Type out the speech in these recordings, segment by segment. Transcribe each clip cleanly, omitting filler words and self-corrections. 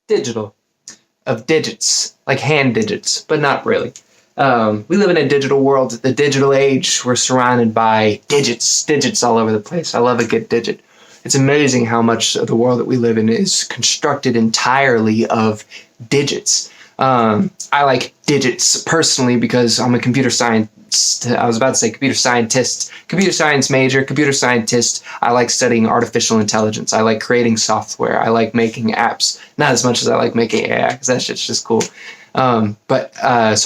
digital, of digits, like hand digits, but not really. We live in a digital world, the digital age. We're surrounded by digits all over the place. I love a good digit. It's amazing how much of the world that we live in is constructed entirely of digits. I like digits personally because I'm a computer science. I was about to say computer science major, computer scientist. I like studying artificial intelligence. I like creating software. I like making apps. Not as much as I like making AI because that shit's just cool. So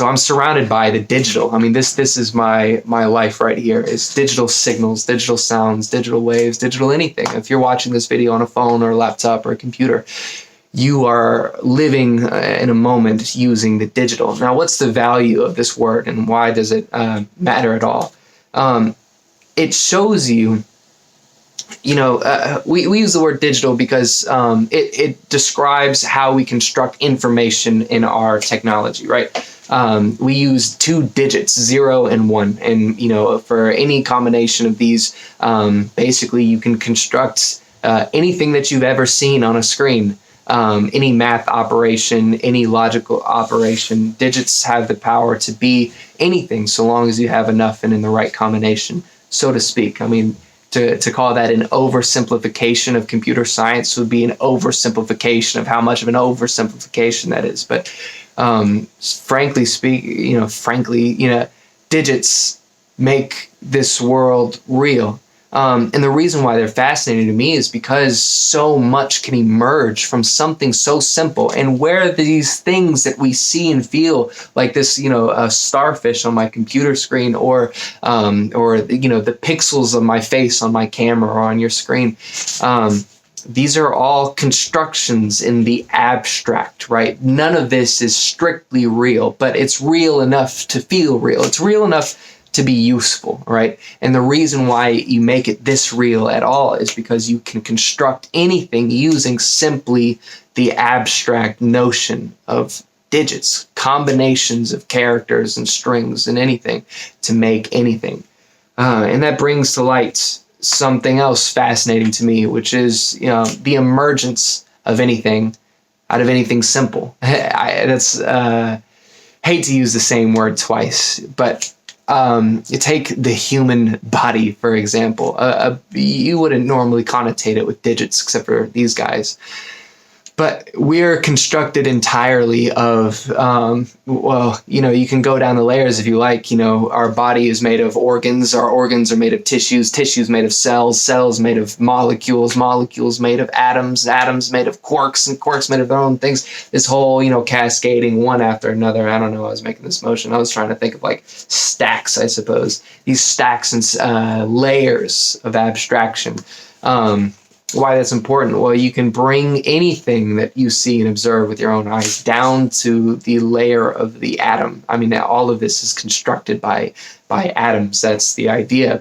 I'm surrounded by the digital. I mean, this is my life right here is digital signals, digital sounds, digital waves, digital anything. If you're watching this video on a phone or a laptop or a computer, you are living in a moment using the digital. Now, what's the value of this word and why does it matter at all? It shows you, we use the word digital because it describes how we construct information in our technology, right? We use two digits, 0 and 1. And, for any combination of these, basically you can construct anything that you've ever seen on a screen. Any math operation, any logical operation, digits have the power to be anything so long as you have enough and in the right combination, so to speak. I mean, to call that an oversimplification of computer science would be an oversimplification of how much of an oversimplification that is. But frankly, digits make this world real. And the reason why they're fascinating to me is because so much can emerge from something so simple. And where these things that we see and feel, like this, a starfish on my computer screen, or the pixels of my face on my camera or on your screen, these are all constructions in the abstract, right? None of this is strictly real, but it's real enough to feel real. It's real enough to be useful, right? And the reason why you make it this real at all is because you can construct anything using simply the abstract notion of digits, combinations of characters and strings and anything to make anything. And that brings to light something else fascinating to me, which is the emergence of anything out of anything simple. Hate to use the same word twice, but you take the human body, for example. You wouldn't normally connotate it with digits except for these guys. But we're constructed entirely of, you can go down the layers if you like. Our body is made of organs. Our organs are made of tissues made of cells made of molecules made of atoms made of quarks, and quarks made of their own things. This whole, cascading one after another. I don't know. I was making this motion. I was trying to think of like stacks, I suppose. These stacks and layers of abstraction. Why that's important? Well, you can bring anything that you see and observe with your own eyes down to the layer of the atom. I mean, all of this is constructed by atoms. That's the idea.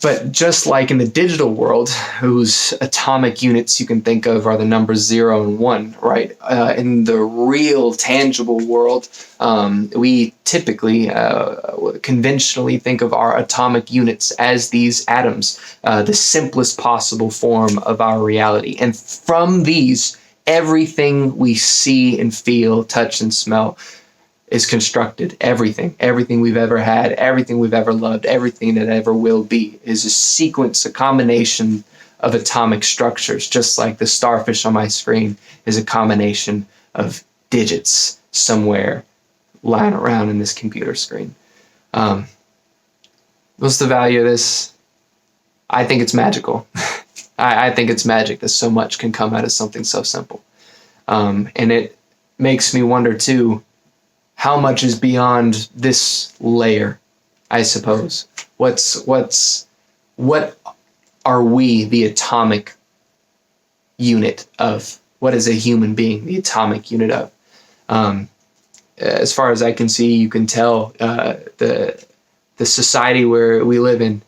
But just like in the digital world, whose atomic units you can think of are the numbers 0 and 1, right? In the real, tangible world, we typically, conventionally think of our atomic units as these atoms, the simplest possible form of our reality. And from these, everything we see and feel, touch and smell is constructed. Everything we've ever had, everything we've ever loved, everything that ever will be is a sequence, a combination of atomic structures, just like the starfish on my screen is a combination of digits somewhere lying around in this computer screen. What's the value of this? I think it's magical. I think it's magic that so much can come out of something so simple. And it makes me wonder too, how much is beyond this layer, I suppose? What are we, the atomic unit of? What is a human being, the atomic unit of? As far as I can see, you can tell the society where we live in.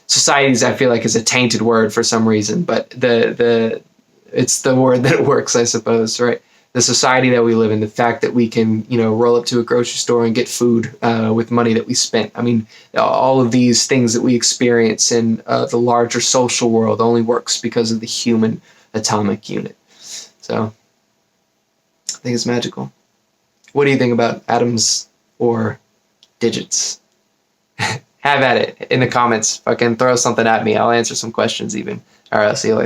Societies, I feel like, is a tainted word for some reason, but it's the word that works, I suppose, right? The society that we live in, the fact that we can, roll up to a grocery store and get food with money that we spent. I mean, all of these things that we experience in the larger social world only works because of the human atomic unit. So I think it's magical. What do you think about atoms or digits? Have at it in the comments. Fucking throw something at me. I'll answer some questions even. All right, I'll see you later.